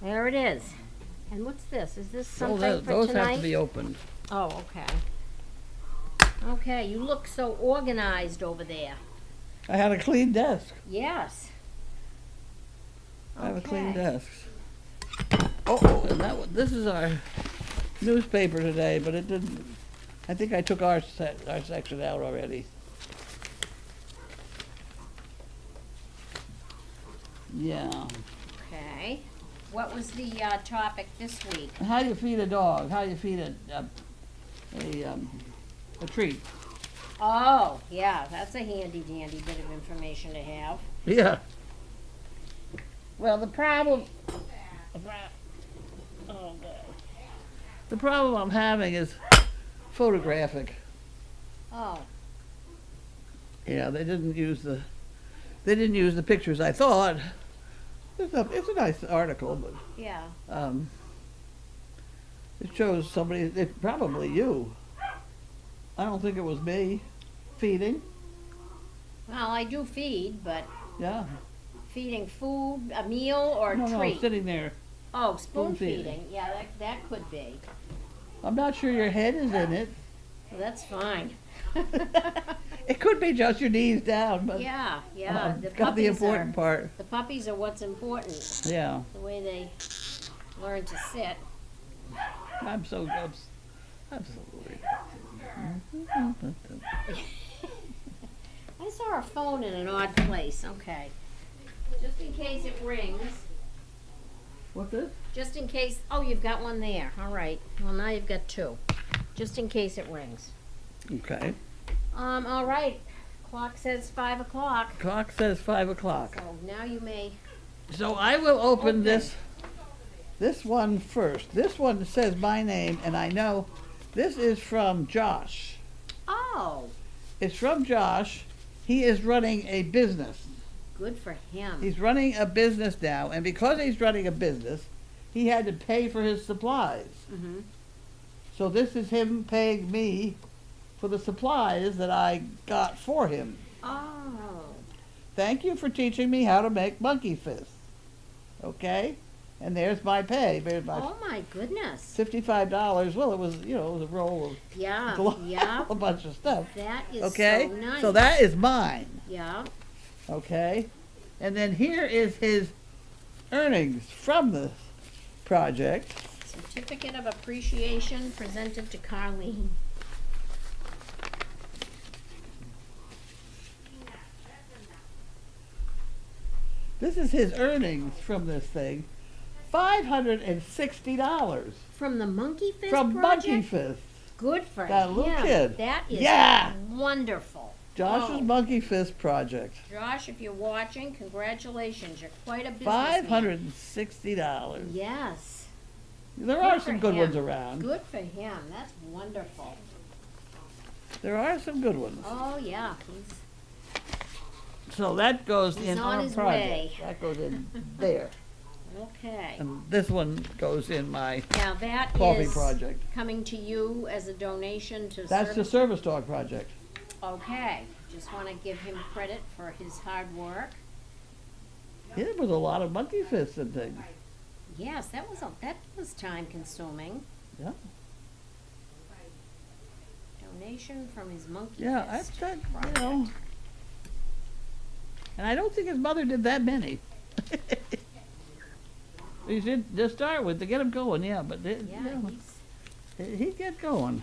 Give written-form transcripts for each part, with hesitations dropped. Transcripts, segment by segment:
There it is. And what's this? Is this something for Those tonight? have to be opened. Oh, okay. Okay, you look so organized over there. I had a clean desk. Yes. I have a clean Okay. desk. Oh, and this is our newspaper today, but it didn't. I think I took our section out already. Yeah. Okay. What was the topic this week? How do you feed a dog? How do you feed a treat? Oh, yeah, that's a handy dandy bit of information to have. Yeah. Well, the problem I'm having is photographic. Oh, Yeah, they didn't use the pictures I thought. It's a nice article, but yeah. it shows somebody. It's probably you. I don't think it was me feeding. Well, I do feed, but Yeah. feeding food, a meal, or a No, treat? sitting there. Oh, spoon spoon feeding. feeding. Yeah, that could be. I'm not sure your head is in it. Well, that's fine. It could be just your knees down, but Yeah, yeah. The got the important part. The puppies are what's important. Yeah. The way they learn to sit. I'm so absolutely. I saw a phone in an odd place. Okay. Just in case it rings. What's this? Just in case. Oh, you've got one there. All right. Well, now you've got two. Just in case it rings. Okay. All right. Clock says 5 o'clock. Clock says 5 o'clock. So now you may. So I will open this one first. This one says my name, and I know this is from Josh. Oh, It's from Josh. He is running a business. good for him. He's running a business now, and because he's running a business, he had to pay for his supplies. Mm-hmm. So this is him paying me for the supplies that I got for him. Oh. Thank you for teaching me how to make monkey fists. Okay? And there's my pay. There's my Oh my goodness. $55. Well, it was a roll Yeah. of Yeah. a bunch of stuff. That is Okay? so nice. So that is mine. Yeah. Okay? And then here is his earnings from this project. Certificate of appreciation presented to Carlene. This is his earnings from this thing. $560 From the Monkey Fist from project? Monkey Fist. Good for That him. little kid. That is Yeah. wonderful. Josh's Oh. Monkey Fist project. Josh, if you're watching, congratulations. You're quite a businessman. $560. Yes. There Good are for some good him. ones around. Good for him. That's wonderful. There are some good ones. Oh, yeah. He's So that goes He's in on our his project. way. That goes in there. okay. And this one goes in my Now that coffee is project. coming to you as a donation to That's the service. service dog project. Okay. Just want to give him credit for his hard work. It was a lot of monkey fists and things. Yes, that was time consuming. Yeah. Donation from his monkey Yeah, fist I've done, project. And I don't think his mother did that many. He did to start with to get him going, yeah, but Yeah, he's he'd get going.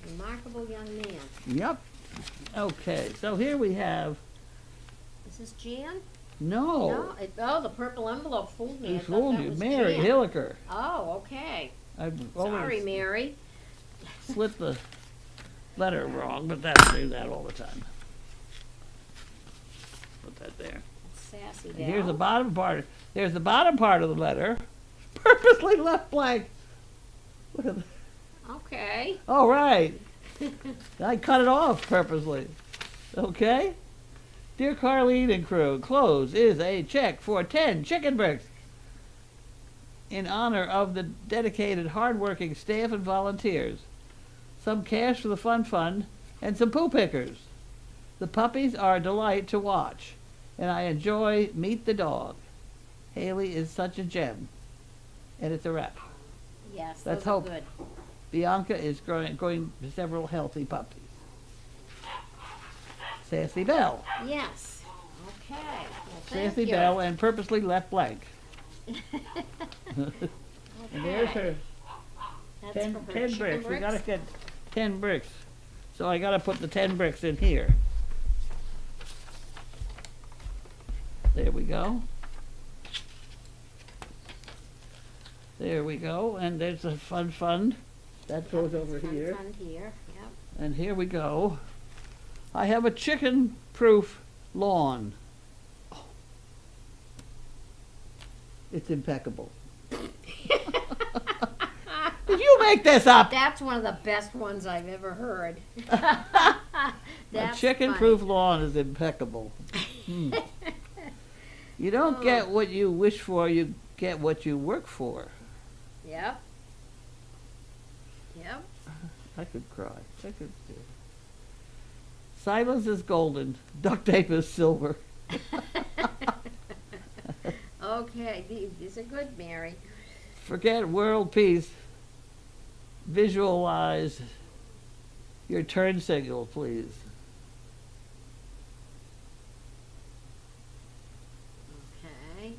a remarkable young man. Yep. Okay, so here we have Is this Jan? no. The purple envelope fooled me. He I thought fooled that you, was Mary Jan. Hilliker. Oh, okay. I've Sorry, always Mary. slit the letter wrong, but I do that all the time. Put that there. Sassy And Val. here's the bottom part. There's the bottom part of the letter, purposely left blank. Look at that. Okay. All right. I cut it off purposely. Okay? Dear Carlene and crew, enclosed is a check for 10 chicken bricks in honor of the dedicated, hard-working staff and volunteers. Some cash for the fun fund and some poo pickers. The puppies are a delight to watch, and I enjoy Meet the Dog. Haley is such a gem. And it's a wrap. Yes, Let's those are hope. good. Bianca is growing several healthy puppies. Sassy Belle. Yes. Okay. Well, thank Sassy you. Belle and purposely left blank. Okay. And there's her That's 10 for her 10 chicken bricks. We gotta bricks. get 10 bricks. So I gotta put the 10 bricks in here. There we go. There we go. And there's a fun fund. That goes over Fun here. fund here. Yep. And here we go. I have a chicken-proof lawn. Oh. It's impeccable. Did you make this up? That's one of the best ones I've ever heard. A That's chicken-proof lawn is impeccable. Hmm. You don't Oh. get what you wish for, you get what you work for. funny. Yep. Yep. I could cry. I could. Silence is golden. Duct tape is silver. Okay, these are good, Mary. Forget world peace. Visualize your turn signal, please. Okay.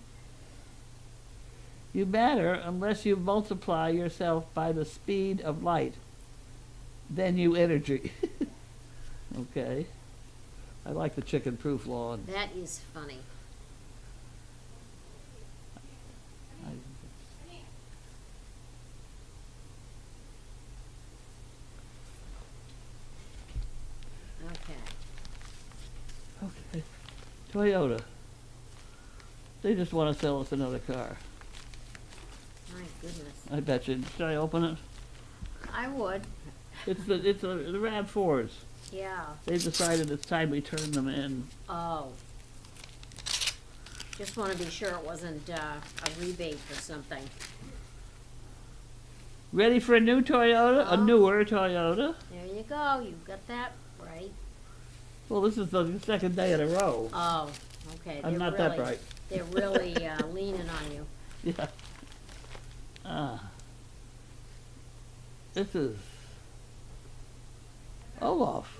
You matter unless you multiply yourself by the speed of light. Then you energy. Okay. I like the chicken-proof lawn. That is funny. I- Okay. Okay. Toyota. They just want to sell us another car. My goodness. I bet you. Should I open it? I would. It's the RAV4s. Yeah. They decided it's time we turn them in. Oh. Just want to be sure it wasn't a rebate for something. Ready for a new Toyota? A Oh. newer Toyota? There you go. You got that right. Well, this is the second day in a row. Oh, okay. I'm They're not really, that bright. They're really leaning on you. Yeah. This is Olaf.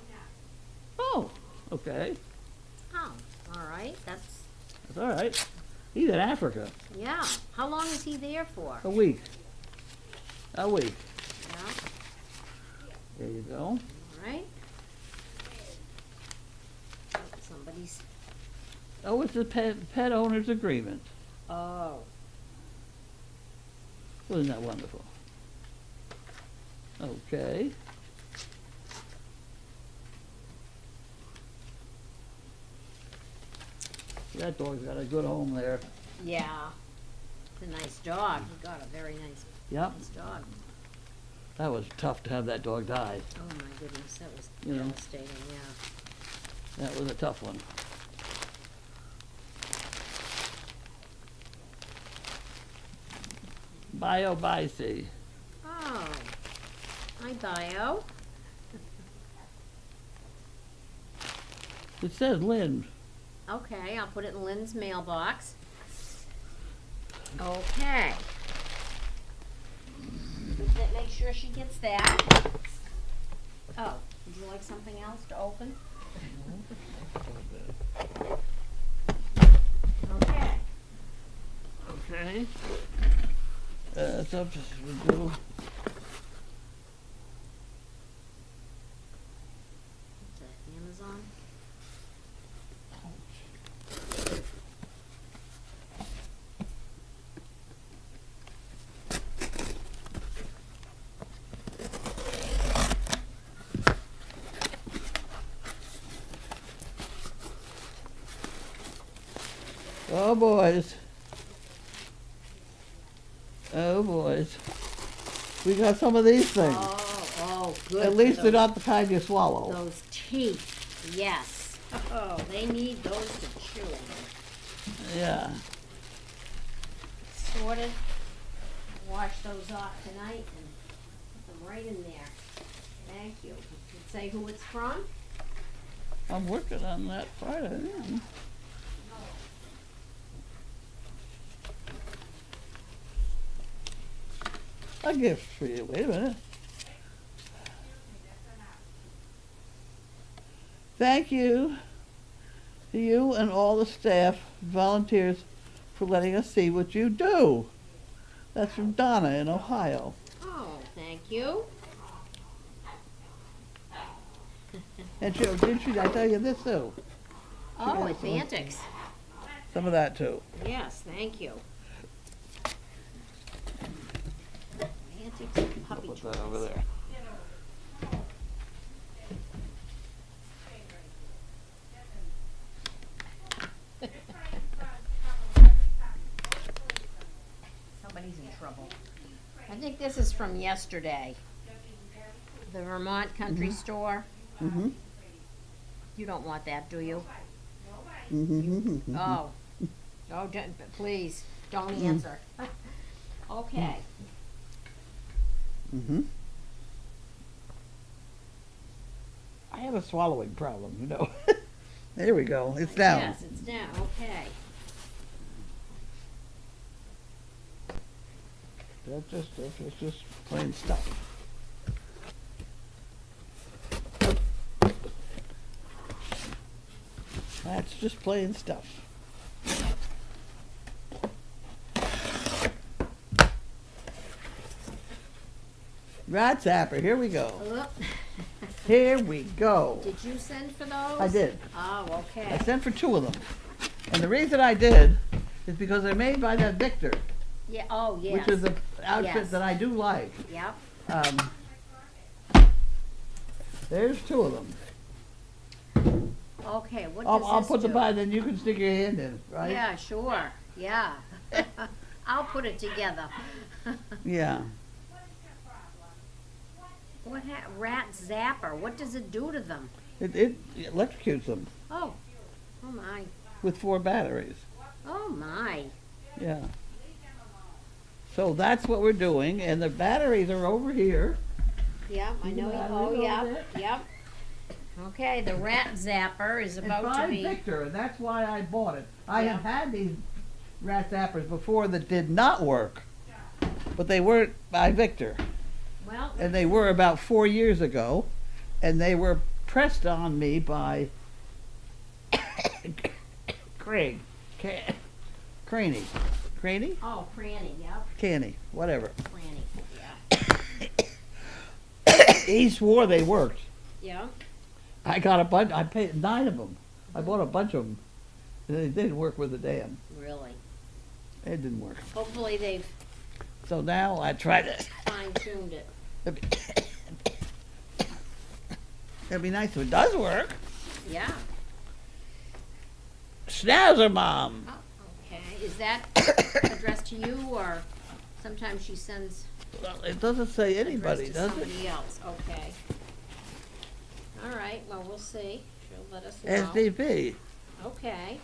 Oh, okay. Oh, all right. That's, That's all right. He's in Africa. yeah. How long is he there for? A week. A week. Yeah. There you go. All right. Somebody's. Oh, it's a pet owner's agreement. Oh. Wasn't that wonderful? Okay. That dog's got a good home there. Yeah. It's a nice dog. You got a very nice, Yep. nice dog. That was tough to have that dog die. Oh my goodness, that was You know. devastating. Yeah. That was a tough one. Bio-Bice. Oh. Hi, Bio. It says Lynn. Okay, I'll put it in Lynn's mailbox. Okay. Make sure she gets that. Oh, would you like something else to open? Okay. Okay. It's up to we do. What's that, Amazon? Oh boys. Oh boys. We got some of these things. Oh, good. At for least they're those- not the kind you swallow. Those teeth, yes. Oh, they need those to chew on. Yeah. Sorted. Wash those off tonight and put them right in there. Thank you. Does it say who it's from? I'm working on that part of it. A gift for you. Wait a minute. Thank you to you and all the staff, volunteers, for letting us see what you do. That's from Donna in Ohio. Oh, thank you. And she, didn't she, I tell you this too? Oh, has some- Advantix. Some of that too. Yes, thank you. Advantix and puppy Put treats. that over there. Somebody's in trouble. I think this is from yesterday. The Vermont Country Store. Mm-hmm. You don't want that, do you? Mm-hmm. Oh. Oh, please, don't answer. Okay. Mm-hmm. I have a swallowing problem, you know. There we go. It's down. Yes, it's down, okay. That's just plain stuff. That's just plain stuff. Rat zapper, here we go. Look. Here we go. Did you send for those? I did. Oh, I okay. sent for 2 of them. And the reason I did is because they're made by that Victor, Yeah, oh, yes. which is an outfit Yes. that I do like. Yep. There's 2 of them. Okay, what does I'll this put the do? by, then you can stick your hand in, right? Yeah, sure, yeah. I'll put it together. Yeah. What rat zapper, what does it do to them? It electrocutes them Oh, oh my, with 4 batteries. oh my. Yeah. So that's what we're doing, and the batteries are over here. Yep, I See the know, batteries oh, over yep, there? yep. Okay, the rat zapper is It's about by to be, Victor, and that's why I bought it. I have Yeah. had these rat zappers before that did not work, but they weren't by Victor. well, And they were about 4 years ago, and they were pressed on me by Craig, Craney, Craney, oh, Franny, yep, Canny, whatever. Franny, yeah, He swore they worked. yeah. I got a bunch. I paid 9 of them. I bought a bunch of them. They didn't work with a damn. Really. It didn't work. Hopefully they've So now I tried it. fine-tuned it. It'd be nice if it does work. Yeah. Schnauzer Mom. Oh, okay. Is that addressed to you, or sometimes she sends Well, it doesn't say anybody, addressed to does it? somebody else? Okay. All right. Well, we'll see. She'll let us know. SDP. Okay.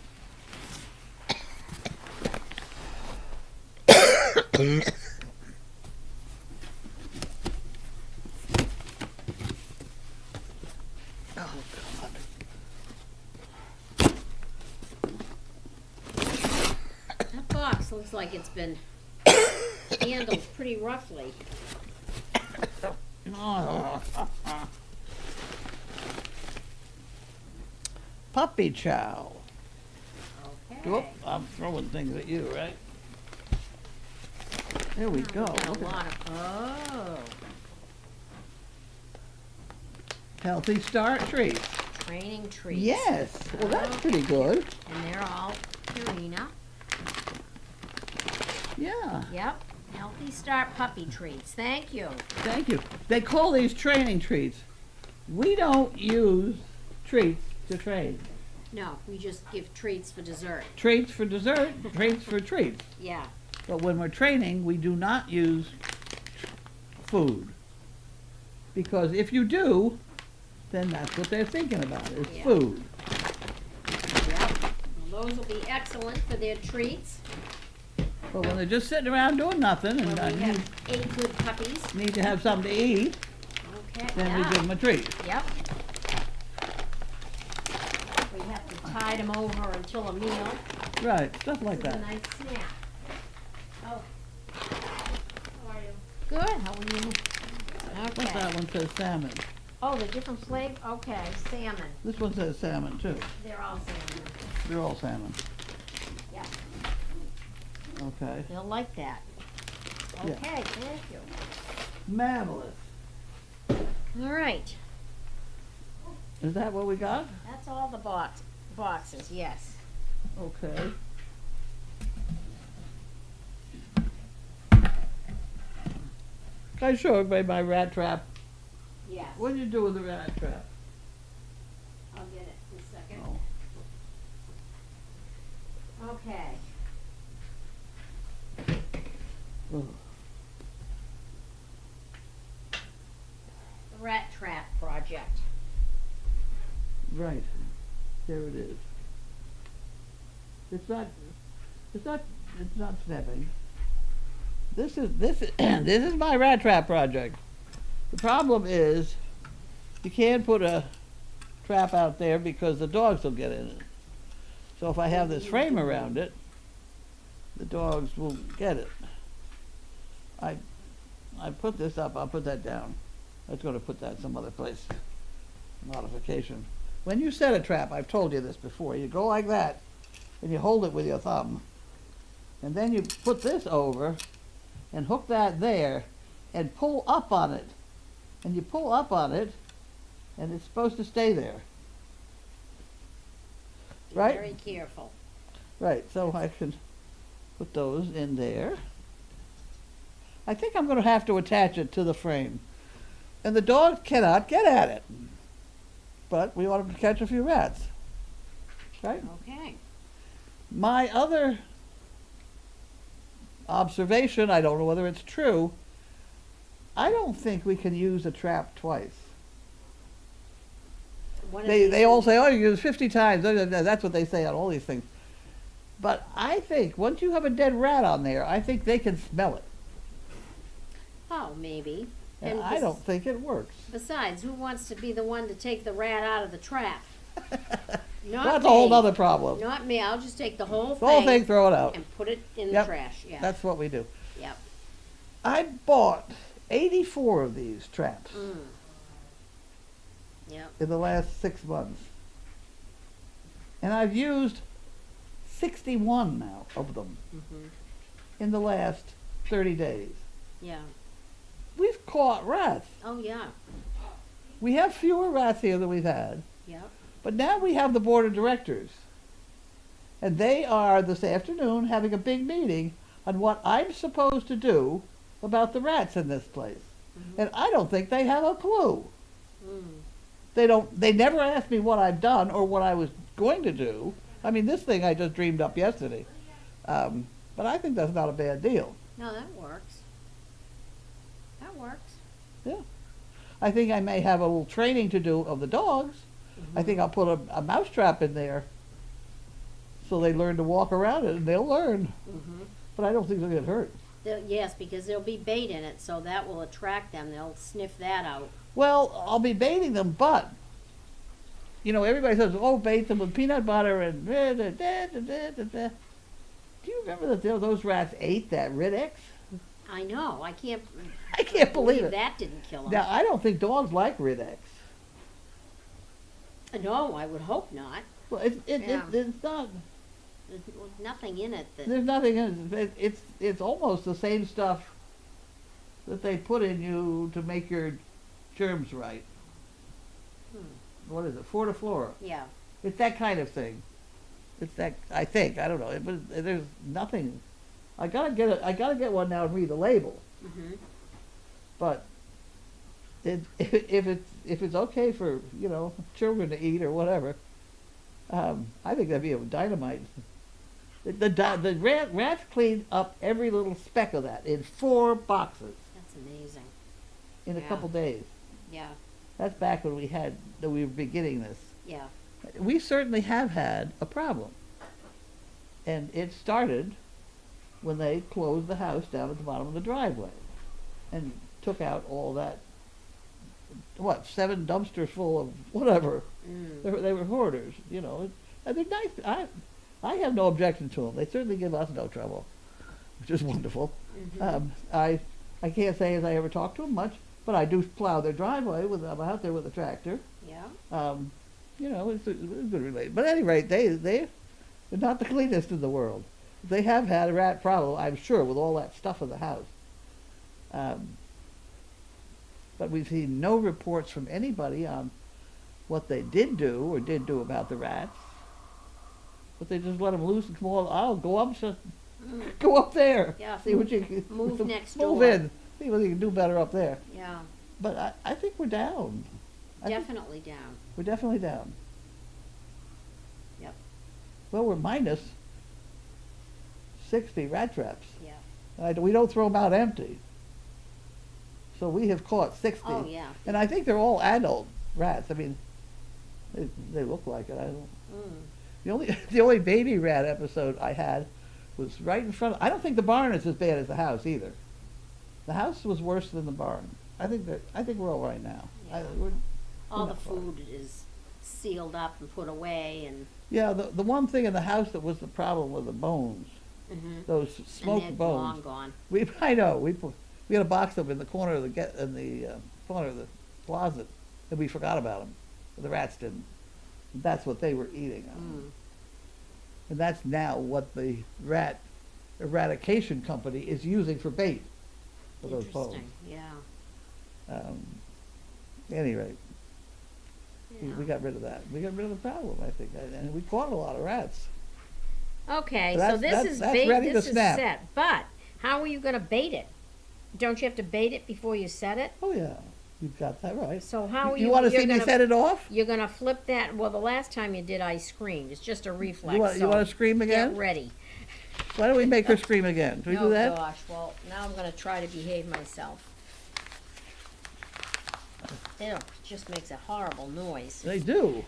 Oh, God. That box looks like it's been handled pretty roughly. Oh. Puppy chow. Okay. Whoop, I'm throwing things at you, right? There we go. Got Look a at lot of. Oh. Healthy Start treats. Training treats. Yes. Well, that's pretty good. And they're all Purina. Yeah. Yep. Healthy Start puppy treats. Thank you. Thank you. They call these training treats. We don't use treats to train. No, we just give treats for dessert. Treats for dessert, treats for treats. Yeah. But when we're training, we do not use food. Because if you do, then that's what they're thinking about, is Yeah. food. Yep. Well, those will be excellent for their treats. But when they're just sitting around doing nothing and When we need, have 8 good puppies. need to have something to eat, Okay. then we Yeah. give them a treat. Yep. We have to tide them over until a meal. Right, stuff like This is a that. nice snack. Oh. How are you? Good, how are you? What's Okay. that one says salmon? Oh, the different flavor, okay, salmon. This one says salmon too. They're all salmon. They're all salmon. Yeah, Okay. they'll like that. Yeah. Okay, thank you. Marvelous. All right, Is that what we got? that's all the boxes, yes. Okay. Can I show everybody my rat trap? Yes. What did you do with the rat trap? I'll get it in a second. Oh. Okay. Ugh. The rat trap project. Right. There it is. It's not snapping. This is this is my rat trap project. The problem is you can't put a trap out there because the dogs will get in it. So if I have this frame around it, the dogs will get it. I put this up, I'll put that down. I was going to put that some other place. Modification. When you set a trap, I've told you this before, you go like that and you hold it with your thumb. And then you put this over and hook that there and pull up on it. And you pull up on it and it's supposed to stay there. Be Right? very careful. Right, so I can put those in there. I think I'm going to have to attach it to the frame. And the dogs cannot get at it. But we want them to catch a few rats. Right? Okay. My other observation, I don't know whether it's true, I don't think we can use a trap twice. One of They these all is- say, oh, you use 50 times. That's what they say on all these things. But I think once you have a dead rat on there, I think they can smell it. Oh, maybe. And I don't think it works. Besides, who wants to be the one to take the rat out of the trap? Not That's me. a whole other problem. Not me. I'll just take the whole The whole thing, thing throw it out. and put it in the Yep. trash. Yeah. That's what we do. Yep. I bought 84 of these traps Mm. Yep. in the last 6 months. And I've used 61 now of them Mhm. in the last 30 days. Yeah. We've caught rats. Oh yeah. We have fewer rats here than we've had. Yep. But now we have the board of directors. And they are this afternoon having a big meeting on what I'm supposed to do about the rats in this place. Mhm. And I don't think they have a clue. Mm. They never asked me what I've done or what I was going to do. I mean, this thing I just dreamed up yesterday. But I think that's not a bad deal. No, that works. That works. Yeah. I think I may have a little training to do of the dogs. I think I'll put a mouse trap in there so they learn to walk around it and they'll learn. Mm-hmm. But I don't think they'll get hurt. Yes, because there'll be bait in it, so that will attract them. They'll sniff that out. Well, I'll be baiting them, but, you know, everybody says, oh, bait them with peanut butter and da, da, da, da, da, da, da. Do you remember that those rats ate that Rid-X? I know. I can't believe it. that didn't kill them. Now, I don't think dogs like Rid-X. No, I would hope not. Well, Yeah. it's not, There's nothing in it that. there's nothing in it. It's almost the same stuff that they put in you to make your germs right. What is it? Fortiflora. Yeah. It's that kind of thing. It's that, I think, I don't know. But there's nothing. I gotta get one now and read the label. Mm-hmm. But if it's okay for, you know, children to eat or whatever, I think that'd be a dynamite. The rats cleaned up every little speck of that in 4 boxes That's amazing. in a Yeah. couple days. Yeah. That's back when we were beginning this. Yeah. We certainly have had a problem. And it started when they closed the house down at the bottom of the driveway and took out all that, 7 dumpsters full of whatever. Mm. They were hoarders, you know. And they're nice. I have no objection to them. They certainly give us no trouble, which is wonderful. Mm-hmm. I can't say as I ever talk to them much, but I do plow their driveway I'm out there with a tractor. Yeah. You know, it's a good relate. But at any rate, they're not the cleanest in the world. They have had a rat problem, I'm sure, with all that stuff in the house. But we've seen no reports from anybody on what they did do about the rats. But they just let them loose and come on. I'll go up, go up there. Yeah, See what you can move next move door. in. See what you can do better up there. Yeah, But I think we're down. I think definitely down. we're definitely down. Yep. Well, we're minus 60 rat traps. Yeah. We don't throw them out empty. So we have caught 60. Oh, yeah. And I think they're all adult rats. I mean, they look like it. I don't. Mm. The only baby rat episode I had was right in front. I don't think the barn is as bad as the house either. The house was worse than the barn. I think we're all right now. Yeah. All the food is sealed up and put away, and Yeah, the one thing in the house that was the problem were the bones. Those and smoked they're bones. long gone. I know. We had a box of them in the corner of corner of the closet, and we forgot about them. The rats didn't. That's what they were eating. And that's now what the rat eradication company is using for bait for those bones. Interesting. Yeah. At any rate, Yeah. we got rid of that. We got rid of the problem, I think, and we caught a lot of rats. Okay, So so that's- this is that's bait. ready to This is snap. set. But how are you going to bait it? Don't you have to bait it before you set it? Oh yeah, you've got that right. So how are You want to you're see me gonna- set it off? You're gonna flip that. Well, the last time you did, I screamed. It's just a reflex. You want to scream again? Get ready. Why don't we make her scream again? Can we do that? Gosh. Well, now I'm gonna try to behave myself. It just makes a horrible noise. They do.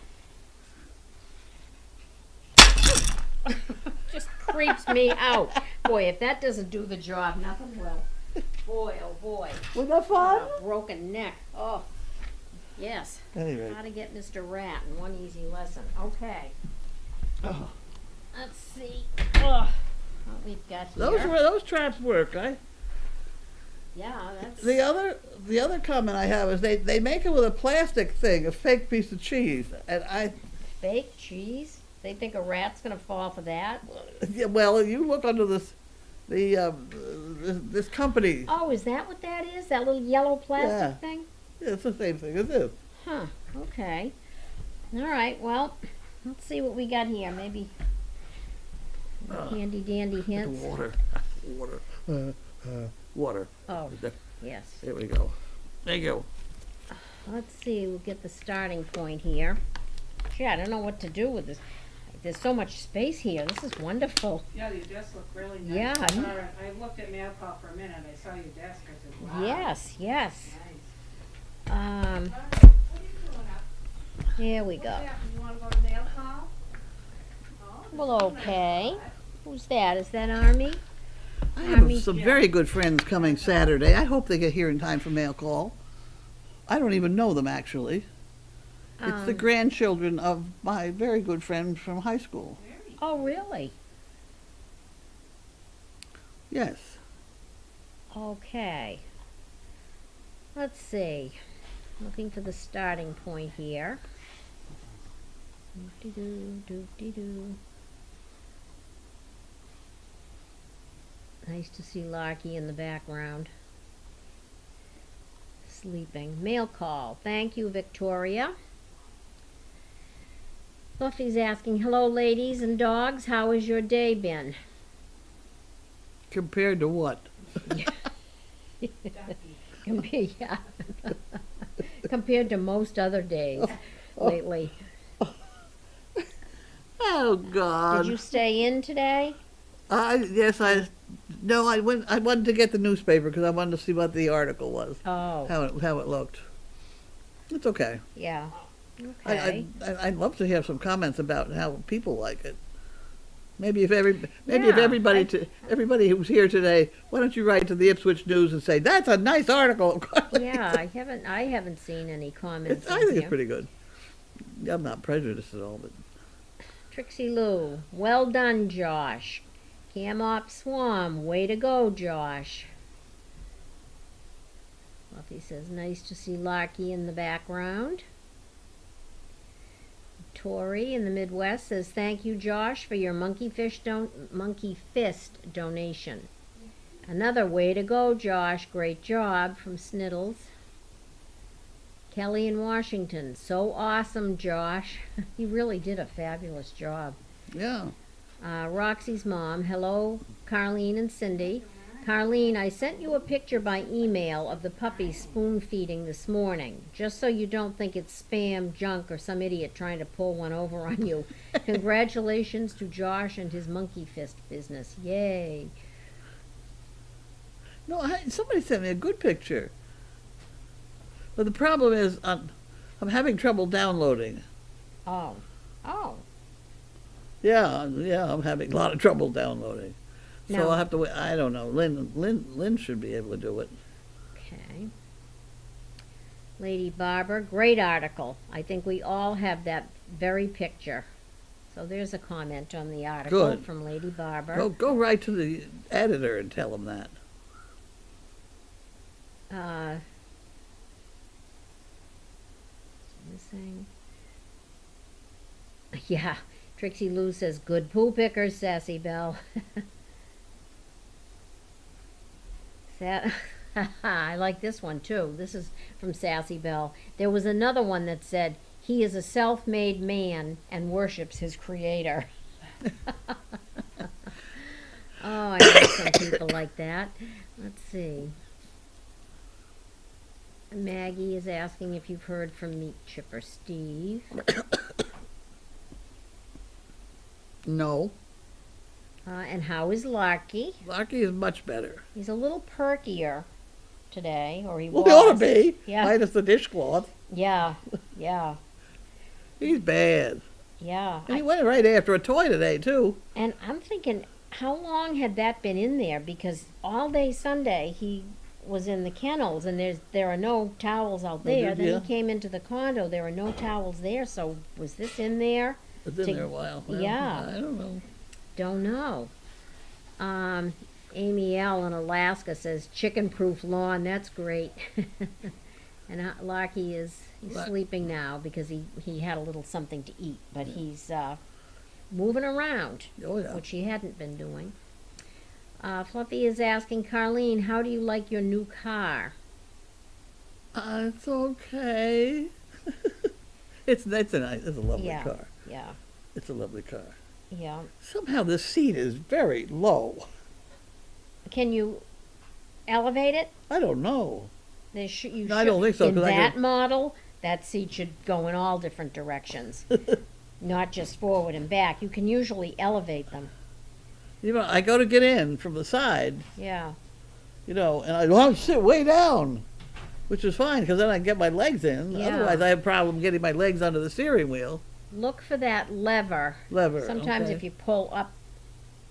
Just creeps me out. Boy, if that doesn't do the job, nothing will. Boy, oh boy. Was that fun? A broken neck. Oh, yes. Anyway. How to get Mr. Rat in one easy lesson. Okay. Oh. Let's see. What we've got here. Those traps work. Yeah, that's. The other comment I have is they make it with a plastic thing, a fake piece of cheese, and Fake cheese? They think a rat's gonna fall for that? yeah, well, you look under this company. Oh, is that what that is? That little yellow plastic Yeah. thing? Yeah, it's the same thing as this. Huh, okay. All right, well, let's see what we got here. Maybe handy dandy hints. Water. Water. Oh, yes. There we go. There you go. Let's see, we'll get the starting point here. Gee, I don't know what to do with this. There's so much space here. This is wonderful. Yeah, your desk looked really nice. Yeah, Sara, I looked at mail call for a minute. I saw your desk. I said, wow. Yes, yes. Nice. Um, What are you doing up? here we go. What's happening? You want to go to mail call? Oh, Well, okay. Who's that? Is that Army? I have some very good friends coming Saturday. I hope they get here in time for mail call. I don't even know them actually. It's the grandchildren of my very good friend from high school. Oh, really? Yes. Okay. Let's see. Looking for the starting point here. Doop-de-doo, doop-de-doo. Nice to see Larky in the background. Sleeping. Mail call. Thank you, Victoria. Fluffy's asking, hello, ladies and dogs. How has your day been? Compared to what? Yeah. Compared to most other days lately. Oh God. Did you stay in today? Yes, I wanted to get the newspaper because I wanted to see what the article was, Oh, how it looked. It's okay. yeah. Okay. I'd love to have some comments about how people like it. Maybe if Yeah, everybody who's here today, why don't you write to the Ipswich News and say that's a nice article? Of Carly." Yeah, I haven't seen any comments. I in think it's here. pretty good. I'm not prejudiced at all, but Trixie Lou, well done, Josh. Cam Op Swam, way to go, Josh. Fluffy says, nice to see Larky in the background. Tori in the Midwest says, thank you, Josh, for your monkey fist donation. Another way to go, Josh. Great job, from Sniddles. Kelly in Washington, so awesome, Josh. He really did a fabulous job. Yeah. Roxy's mom, hello, Carlene and Cindy. Carlene, I sent you a picture by email of the puppy spoon feeding this morning, just so you don't think it's spam, junk, or some idiot trying to pull one over on you. Congratulations to Josh and his monkey fist business. Yay. No, somebody sent me a good picture. But the problem is, I'm having trouble downloading. Oh. Oh. Yeah, I'm having a lot of trouble downloading. So No. I'll have to wait. I don't know. Lynn should be able to do it. Okay. Lady Barber, great article. I think we all have that very picture. So there's a comment on the article Good. from Lady Barber. Go right to the editor and tell him that. Missing. Yeah. Trixie Lou says, good poo pickers, Sassy Belle. I like this one too. This is from Sassy Belle. There was another one that said, he is a self-made man and worships his creator. Oh, I know some people like that. Let's see. Maggie is asking if you've heard from Meat Chipper Steve. No. And how is Larky? Larky is much better. He's a little perkier today, or he Well, was. he ought to be. Yeah. Minus the dishcloth. Yeah, yeah, He's bad. yeah. And he went right after a toy today, too. And I'm thinking, how long had that been in there? Because all day Sunday he was in the kennels, and there are no towels out there. Then yeah. he came into the condo. There are no towels there. So was this in there? It's in there a while. Well, Yeah. I don't know. Don't know. Amy L. in Alaska says, chicken-proof lawn. That's great. And Larky is sleeping now because he had a little something to eat, but he's moving around, Oh, yeah. which he hadn't been doing. Fluffy is asking, Carlene, how do you like your new car? It's okay. It's a lovely Yeah. car. Yeah, It's a lovely car. yeah. Somehow this seat is very low. Can you elevate it? I don't know. You No, I don't think so, In 'cause I that can- model, that seat should go in all different directions, not just forward and back. You can usually elevate them. You know, I go to get in from the side, Yeah, and I want to sit way down, which is fine because then I can get my legs in. Yeah. Otherwise, I have a problem getting my legs under the steering wheel look for that lever. lever. Sometimes okay? if you pull up,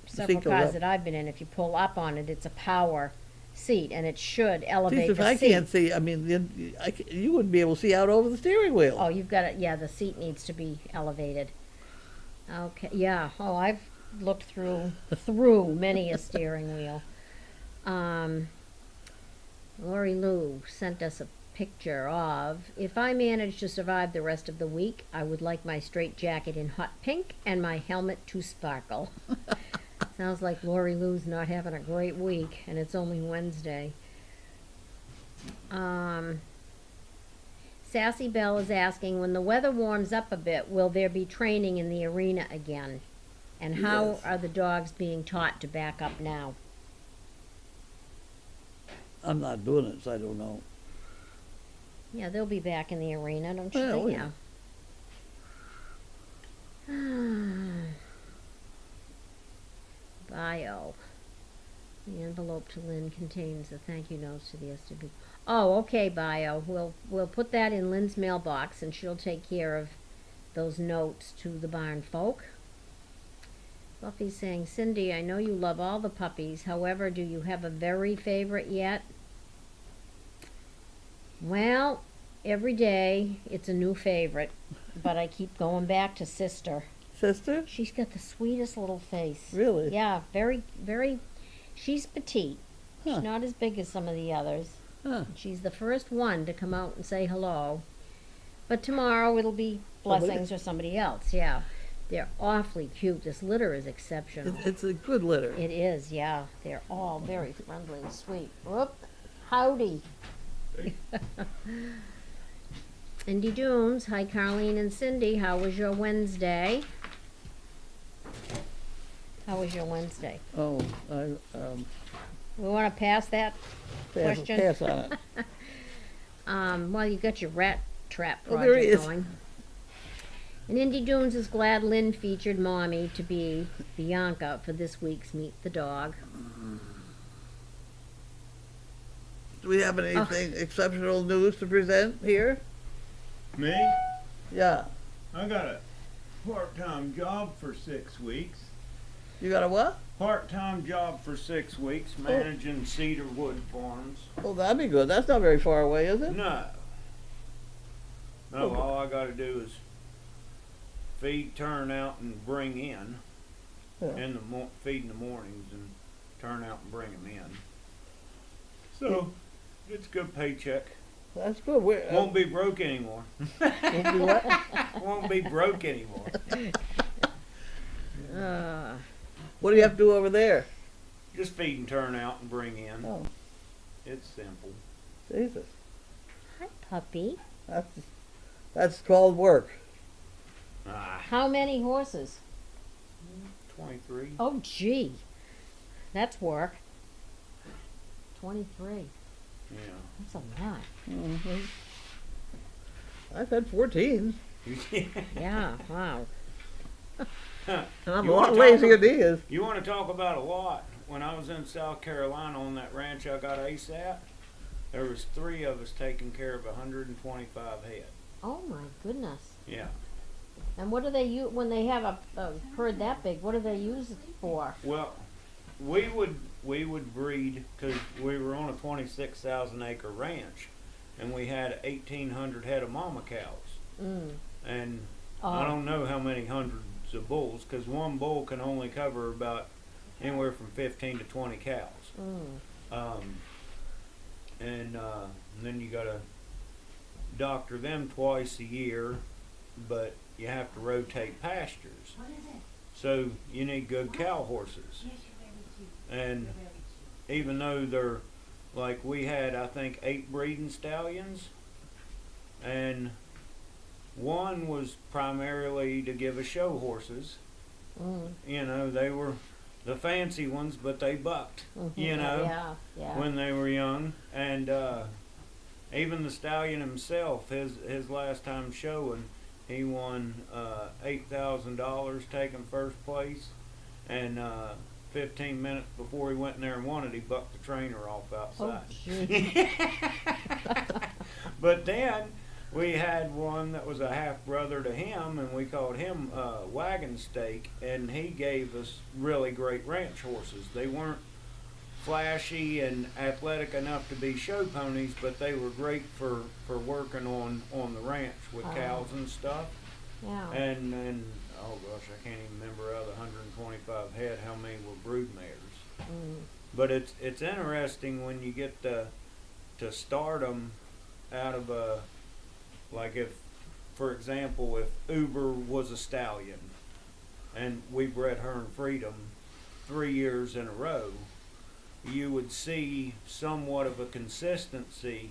several seat goes cars up. that I've been in, if you pull up on it, it's a power seat, and it should elevate Geez, if the I seat. can't see, I mean, you wouldn't be able to see out over the steering wheel. Oh, you've got it. Yeah, the seat needs to be elevated. Okay. Yeah. Oh, I've looked through many a steering wheel. Lori Lou sent us a picture of, if I manage to survive the rest of the week, I would like my straight jacket in hot pink and my helmet to sparkle. Sounds like Lori Lou's not having a great week, and it's only Wednesday. Sassy Belle is asking, when the weather warms up a bit, will there be training in the arena again? And how Yes. are the dogs being taught to back up now? I'm not doing it, so I don't know. Yeah, they'll be back in the arena, don't you Well, think? yeah. Bio. The envelope to Lynn contains the thank you notes to the SDP. Oh, okay, Bio. We'll put that in Lynn's mailbox, and she'll take care of those notes to the barn folk. Buffy's saying, Cindy, I know you love all the puppies. However, do you have a very favorite yet? Well, every day it's a new favorite, but I keep going back to Sister. Sister? She's got the sweetest little face. Really? Yeah, very, very. She's petite. Huh. She's not as big as some of the others. Huh. She's the first one to come out and say hello. But tomorrow it'll be Somebody- Blessings or somebody else, yeah. They're awfully cute. This litter is exceptional. It's a good litter. It is, yeah. They're all very friendly and sweet. Whoop. Howdy. Indy Dunes. Hi, Carlene and Cindy. How was your Wednesday? How was your Wednesday? Oh, We want to pass that question? pass on it. Well, you got your rat trap Oh, there he project is. going. And Indy Dunes is glad Lynn featured Mommy to be Bianca for this week's Meet the Dog. Do we have anything exceptional news to present here? Me? Yeah. I got a part-time job for 6 weeks. You got a what? Part-time job for 6 weeks, managing Cedarwood Farms. Oh, that'd be good. That's not very far away, is it? No. No, Okay. all I gotta do is feed, turn out, and bring in. Yeah. Feed in the mornings and turn out and bring them in. So, it's a good paycheck. That's good. Won't be broke anymore. won't be what? Won't be broke anymore. What do you have to do over there? Just feed and turn out and bring in. Oh, It's simple. Jesus. Hi, puppy. That's called work. Ah, How many horses? 23. Oh, gee. That's work. 23. Yeah. That's a lot. Mm-hmm. I've had 14. Yeah, wow. And I'm You a lot wanna lazier talk than he is. You want to talk about a lot? When I was in South Carolina on that ranch I got ace at, there was 3 of us taking care of 125 head. Oh, my goodness. Yeah. And what do they use when they have a herd that big? What do they use it for? Well, we would breed because we were on a 26,000 acre ranch, and we had 1,800 head of mama cows, Mm. and Oh. I don't know how many hundreds of bulls because one bull can only cover about anywhere from 15 to 20 cows. Mm. And then you gotta doctor them twice a year, but you have to rotate pastures. So you need good cow horses. And even though they're like we had, I think 8 breeding stallions, and one was primarily to give us show horses. Mm. You know, they were the fancy ones, but they bucked. Mhm. You know, Yeah, yeah. when they were young, and even the stallion himself, his last time showing, he won $8,000 taking first place, and 15 minutes before he went in there and won it, he bucked the trainer off Oh, outside. gee. But then we had one that was a half brother to him, and we called him Wagon Steak, and he gave us really great ranch horses. They weren't flashy and athletic enough to be show ponies, but they were great for working on the ranch with Oh. cows and stuff. Yeah. And oh gosh, I can't even remember out of the 125 head how many were brood mares. Mm. But it's interesting when you get to start them out of a, like if, for example, if Uber was a stallion and we bred her in Freedom 3 years in a row, you would see somewhat of a consistency.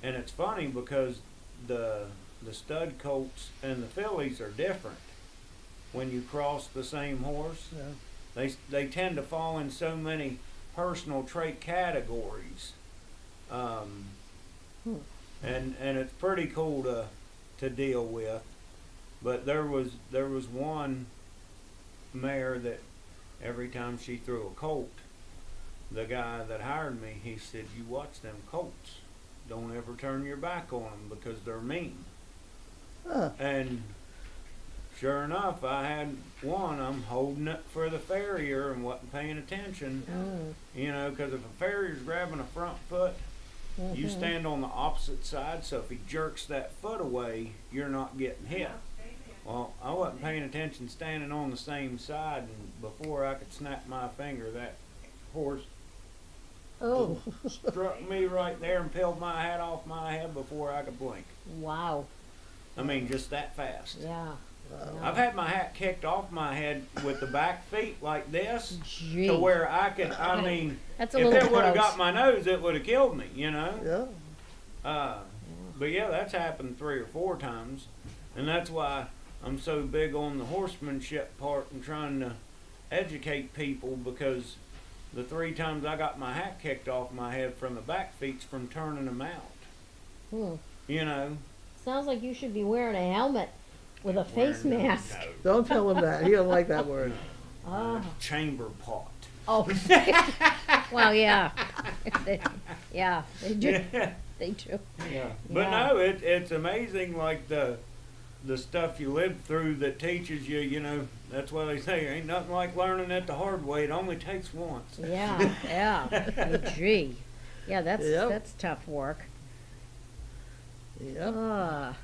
And it's funny because the stud colts and the fillies are different when you cross the same horse. Yeah. They tend to fall in so many personal trait categories, and it's pretty cool to deal with. But there was one mare that every time she threw a colt, the guy that hired me, he said, "You watch them colts. Don't ever turn your back on them because they're mean." Huh. And sure enough, I had one. I'm holding it for the farrier and wasn't paying attention. Mm. You know, because if a farrier's grabbing a front foot, you Mhm. stand on the opposite side. So if he jerks that foot away, you're not getting hit. Well, I wasn't paying attention, standing on the same side, and before I could snap my finger, that horse Oh, struck me right there and peeled my hat off my head before I could blink. wow. I mean, just that fast. Yeah. I've had my hat kicked off my head with the back feet like this Gee. to where I could, I mean, That's a if little it would have close. got my nose, it would have killed me, you know? Yeah. But yeah, that's happened 3 or 4 times. And that's why I'm so big on the horsemanship part and trying to educate people, because the 3 times I got my hat kicked off my head from the back feet's from turning them out. Hmm. You know? Sounds like you should be wearing a helmet with a face Wearing- mask. No. Don't tell him that. He don't like that word. Oh. Chamber pot. Oh. Well, yeah. Yeah, they do. Yeah. They do. Yeah. But Yeah. no, it's amazing, like the stuff you live through that teaches you, you know, that's why they say ain't nothing like learning it the hard way. It only takes once. Yeah, yeah. Gee. Yeah, that's Yep. that's tough work. Yep. Let's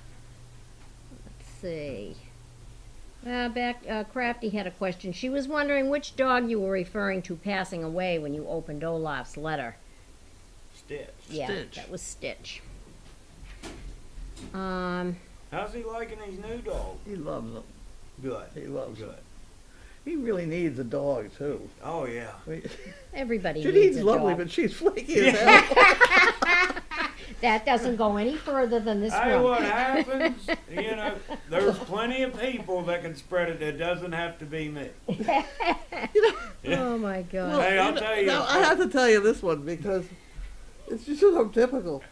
see. Crafty had a question. She was wondering which dog you were referring to passing away when you opened Olaf's letter. Stitch. Yeah, Stitch. that was Stitch. How's he liking his new dog? He loves them. Good. He loves Good. them. He really needs a dog too. Oh yeah. Everybody needs Janine's a lovely, dog. but she's flaky as hell. That doesn't go any further than this Hey, one. what happens? You know, there's plenty of people that can spread it. It doesn't have to be me. Oh my God. Well, Hey, I'll tell you. Now, I have to tell you this one because it's just so typical.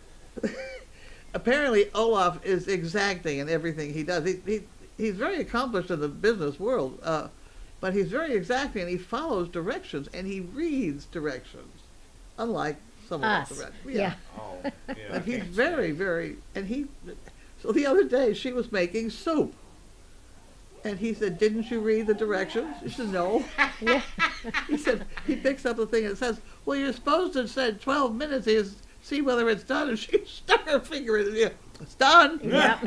Apparently, Olaf is exacting in everything he does. He's very accomplished in the business world, but he's very exacting, and he follows directions, and he reads directions, unlike some of us. Us. Yeah. Oh, yeah. I But he's can't very, stand very, and he, so the other day she was making soup. And he said, "Didn't you read the directions?" She said, "No." Yeah. He said, he picks up the thing and it says, "Well, you're supposed to say 12 minutes is see whether it's done." And she stuck her finger in it. Yeah, it's done. Yep.